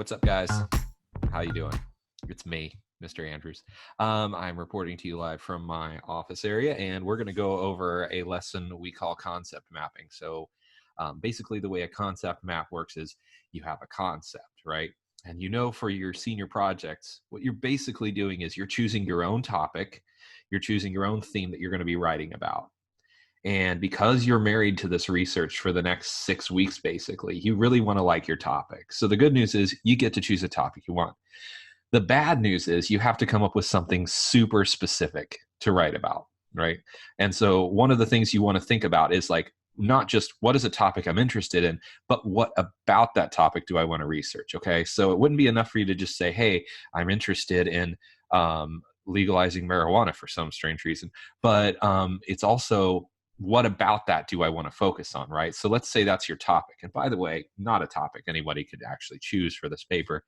what's up, guys? How you doing? It's me, Mr. Andrews. I'm reporting to you live from my office area, and we're going to go over a lesson we call concept mapping. So basically the way a concept map works is you have a concept, right? And you know, for your senior projects, what you're basically doing is you're choosing your own topic, you're choosing your own theme that you're going to be writing about. And because you're married to this research for the next 6 weeks, basically, you really want to like your topic. So the good news is you get to choose a topic you want. The bad news is you have to come up with something super specific to write about, right? And so one of the things you want to think about is like, not just what is a topic I'm interested in, but what about that topic do I want to research? Okay. So it wouldn't be enough for you to just say, hey, I'm interested in legalizing marijuana for some strange reason. But it's also, what about that do I want to focus on, right? So let's say that's your topic. And by the way, not a topic anybody could actually choose for this paper.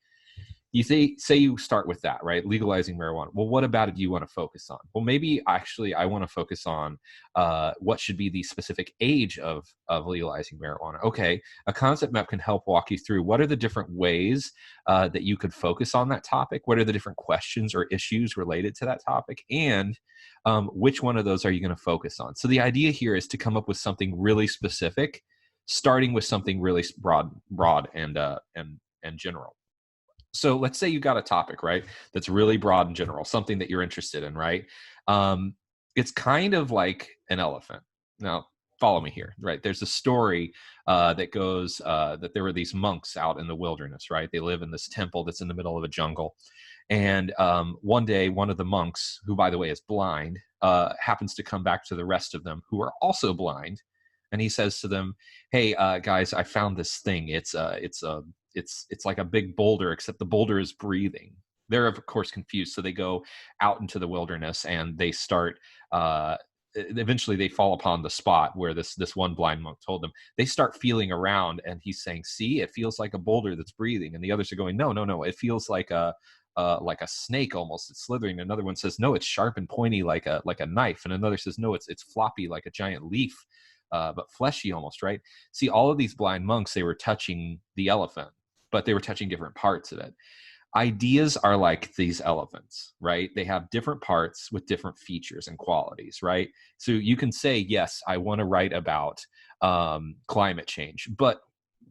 You say you start with that, right? Legalizing marijuana. Well, what about it do you want to focus on? Well, maybe actually I want to focus on what should be the specific age of legalizing marijuana. Okay, a concept map can help walk you through what are the different ways that you could focus on that topic, what are the different questions or issues related to that topic, and which one of those are you going to focus on? So the idea here is to come up with something really specific, starting with something really broad and general. So let's say you got a topic, right, that's really broad and general, something that you're interested in, right? It's kind of like an elephant. Now, follow me here, right? There's a story that goes that there were these monks out in the wilderness, right? They live in this temple that's in the middle of a jungle. And one day, one of the monks, who, by the way, is blind, happens to come back to the rest of them who are also blind. And he says to them, hey, guys, I found this thing. It's like a big boulder, except the boulder is breathing. They're of course confused, so they go out into the wilderness and they start. Eventually, they fall upon the spot where this one blind monk told them. They start feeling around, and he's saying, "See, it feels like a boulder that's breathing." And the others are going, "No, no, no! It feels like a snake almost. It's slithering." Another one says, "No, it's sharp and pointy like a knife." And another says, "No, it's floppy like a giant leaf." But fleshy almost, right? See, all of these blind monks, they were touching the elephant, but they were touching different parts of it. Ideas are like these elephants, right? They have different parts with different features and qualities, right? So you can say, yes, I want to write about climate change, but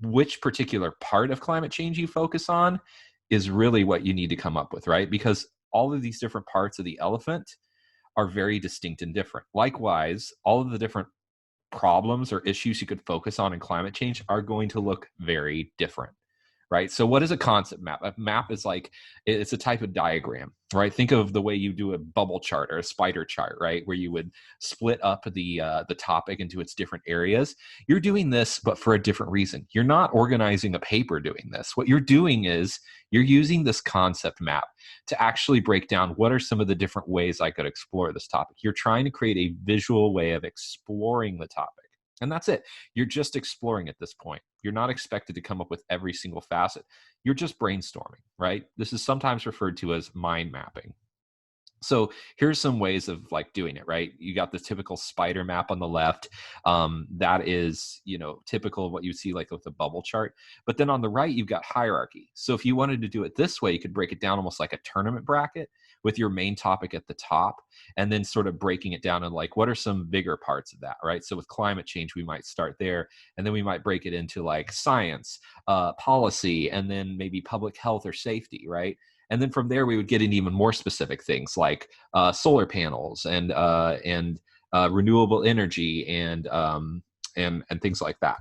which particular part of climate change you focus on is really what you need to come up with, right? Because all of these different parts of the elephant are very distinct and different. Likewise, all of the different problems or issues you could focus on in climate change are going to look very different, right? So what is a concept map? A map is like, it's a type of diagram, right? Think of the way you do a bubble chart or a spider chart, right? Where you would split up the topic into its different areas. You're doing this, but for a different reason. You're not organizing a paper doing this. What you're doing is you're using this concept map to actually break down what are some of the different ways I could explore this topic. You're trying to create a visual way of exploring the topic. And that's it. You're just exploring at this point. You're not expected to come up with every single facet. You're just brainstorming, right? This is sometimes referred to as mind mapping. So here's some ways of like doing it, right? You got the typical spider map on the left. That is, typical of what you see like with a bubble chart. But then on the right, you've got hierarchy. So if you wanted to do it this way, you could break it down almost like a tournament bracket with your main topic at the top, and then sort of breaking it down and like, what are some bigger parts of that, right? So with climate change, we might start there, and then we might break it into like science, policy, and then maybe public health or safety, right? And then from there, we would get into even more specific things like solar panels and renewable energy and things like that.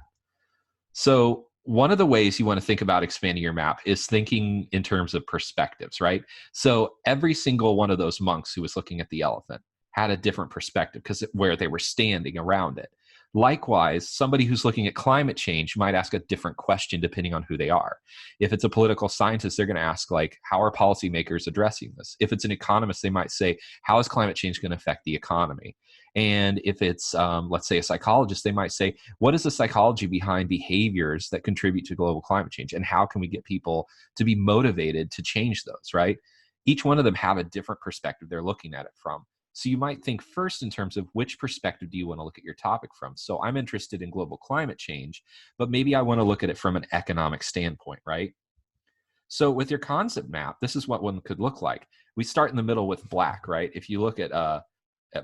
So one of the ways you want to think about expanding your map is thinking in terms of perspectives, right? So every single one of those monks who was looking at the elephant had a different perspective because where they were standing around it. Likewise, somebody who's looking at climate change might ask a different question depending on who they are. If it's a political scientist, they're going to ask, like, how are policymakers addressing this? If it's an economist, they might say, how is climate change going to affect the economy? And if it's, let's say, a psychologist, they might say, what is the psychology behind behaviors that contribute to global climate change? And how can we get people to be motivated to change those, right? Each one of them have a different perspective they're looking at it from. So you might think first in terms of which perspective do you want to look at your topic from? So I'm interested in global climate change, but maybe I want to look at it from an economic standpoint, right? So with your concept map, this is what one could look like. We start in the middle with black, right? If you look at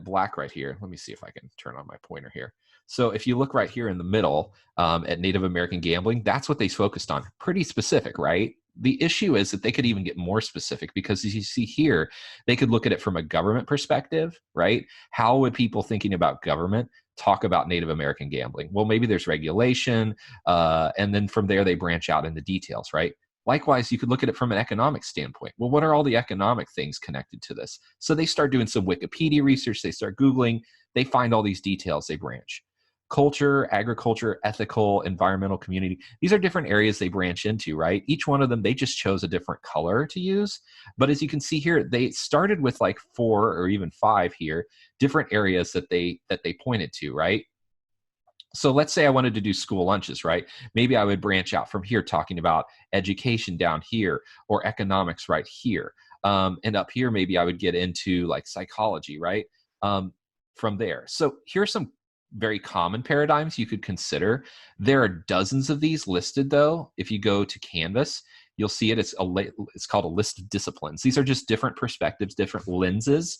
black right here, let me see if I can turn on my pointer here. So if you look right here in the middle at Native American gambling, that's what they focused on. Pretty specific, right? The issue is that they could even get more specific, because as you see here, they could look at it from a government perspective, right? How would people thinking about government talk about Native American gambling? Well, maybe there's regulation, and then from there they branch out into details, right? Likewise, you could look at it from an economic standpoint. Well, what are all the economic things connected to this? So they start doing some Wikipedia research, they start Googling, they find all these details, they branch. Culture, agriculture, ethical, environmental, community. These are different areas they branch into, right? Each one of them, they just chose a different color to use. But as you can see here, they started with like 4 or even 5 here, different areas that they pointed to, right? So let's say I wanted to do school lunches, right? Maybe I would branch out from here, talking about education down here, or economics right here. And up here, maybe I would get into like psychology, right? From there. So here's some very common paradigms you could consider. There are dozens of these listed, though. If you go to Canvas, you'll see it. It's called a list of disciplines. These are just different perspectives, different lenses,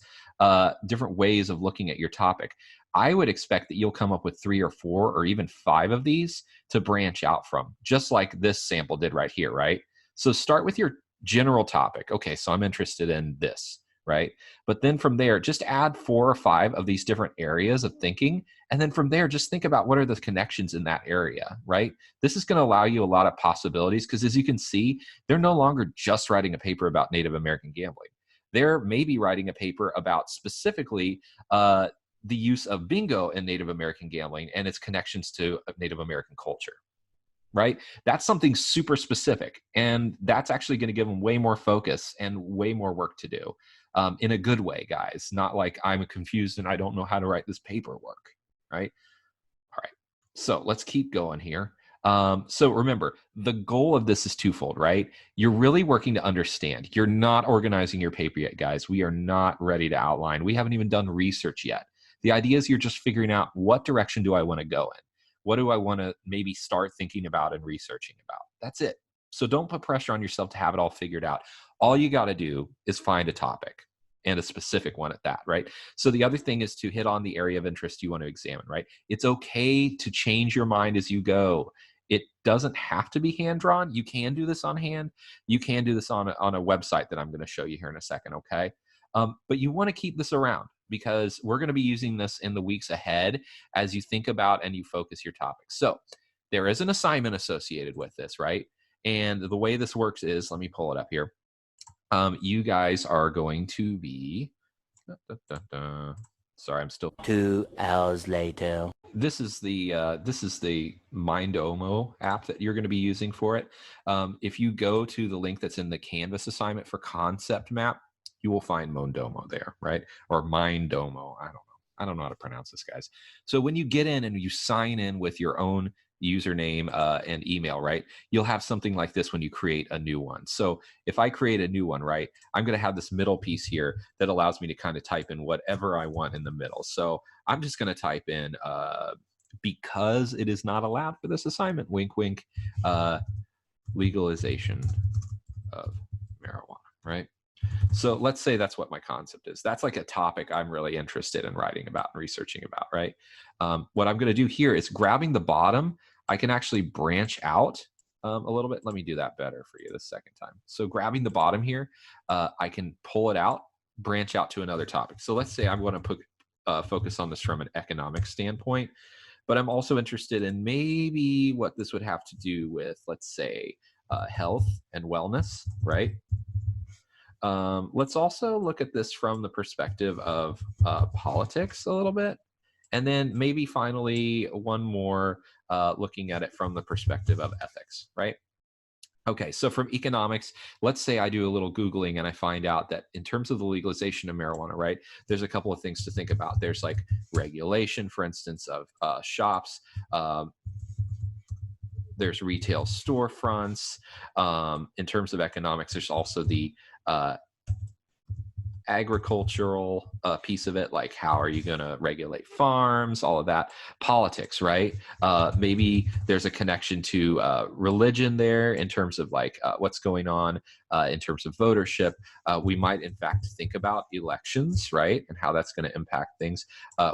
different ways of looking at your topic. I would expect that you'll come up with 3 or 4 or even 5 of these to branch out from, just like this sample did right here, right? So start with your general topic. Okay, so I'm interested in this, right? But then from there, just add 4 or 5 of these different areas of thinking. And then from there, just think about what are the connections in that area, right? This is going to allow you a lot of possibilities, because as you can see, they're no longer just writing a paper about Native American gambling. They're maybe writing a paper about specifically the use of bingo in Native American gambling and its connections to Native American culture, right? That's something super specific. And that's actually going to give them way more focus and way more work to do, in a good way, guys. Not like I'm confused and I don't know how to write this paperwork, right? All right. So let's keep going here. So remember, the goal of this is twofold, right? You're really working to understand. You're not organizing your paper yet, guys. We are not ready to outline. We haven't even done research yet. The idea is you're just figuring out, what direction do I want to go in? What do I want to maybe start thinking about and researching about? That's it. So don't put pressure on yourself to have it all figured out. All you got to do is find a topic, and a specific one at that, right? So the other thing is to hit on the area of interest you want to examine, right? It's okay to change your mind as you go. It doesn't have to be hand drawn. You can do this on hand. You can do this on a website that I'm going to show you here in a second, okay? But you want to keep this around, because we're going to be using this in the weeks ahead as you think about and you focus your topics. So there is an assignment associated with this, right? And the way this works is, let me pull it up here. You guys are going to be, sorry, I'm still. 2 hours later. This is the Mindomo app that you're going to be using for it. If you go to the link that's in the Canvas assignment for concept map, you will find Mondomo there, right? Or Mindomo. I don't know how to pronounce this, guys. So when you get in and you sign in with your own username and email, right, you'll have something like this when you create a new one. So if I create a new one, right, I'm going to have this middle piece here that allows me to kind of type in whatever I want in the middle. So I'm just going to type in, because it is not allowed for this assignment, wink, wink, legalization of marijuana, right? So let's say that's what my concept is. That's like a topic I'm really interested in writing about and researching about, right? What I'm going to do here is, grabbing the bottom, I can actually branch out a little bit. Let me do that better for you the second time. So grabbing the bottom here, I can pull it out, branch out to another topic. So let's say I'm going to put focus on this from an economic standpoint, but I'm also interested in maybe what this would have to do with, let's say, health and wellness, right? Let's also look at this from the perspective of politics a little bit. And then maybe finally one more, looking at it from the perspective of ethics, right? Okay, so from economics, let's say I do a little Googling and I find out that in terms of the legalization of marijuana, right, there's a couple of things to think about. There's like regulation, for instance, of shops. There's retail storefronts. In terms of economics, there's also the agricultural piece of it, like how are you going to regulate farms, all of that. Politics, right? Maybe there's a connection to religion there in terms of like what's going on in terms of votership. We might, in fact, think about elections, right, and how that's going to impact things.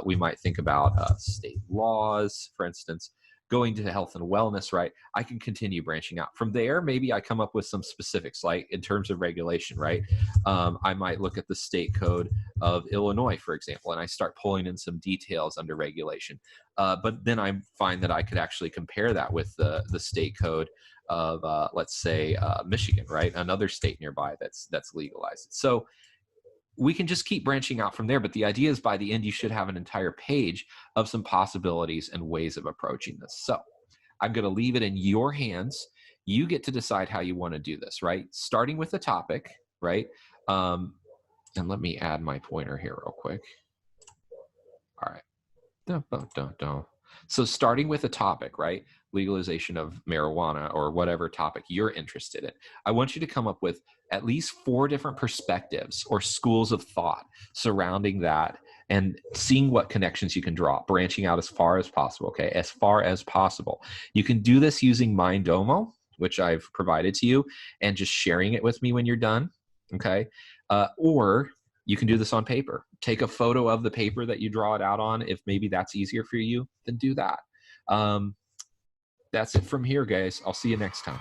We might think about state laws, for instance, going to health and wellness, right? I can continue branching out. From there, maybe I come up with some specifics, like in terms of regulation, right? I might look at the state code of Illinois, for example, and I start pulling in some details under regulation. But then I find that I could actually compare that with the state code of, let's say, Michigan, right? Another state nearby that's legalized. So we can just keep branching out from there. But the idea is by the end, you should have an entire page of some possibilities and ways of approaching this. So I'm going to leave it in your hands. You get to decide how you want to do this, right? Starting with a topic, right? And let me add my pointer here real quick. All right. Dun, dun, dun, dun. So starting with a topic, right? Legalization of marijuana or whatever topic you're interested in. I want you to come up with at least 4 different perspectives or schools of thought surrounding that and seeing what connections you can draw, branching out as far as possible, okay? As far as possible. You can do this using Mindomo, which I've provided to you, and just sharing it with me when you're done, okay? Or you can do this on paper. Take a photo of the paper that you draw it out on. If maybe that's easier for you, then do that. That's it from here, guys. I'll see you next time.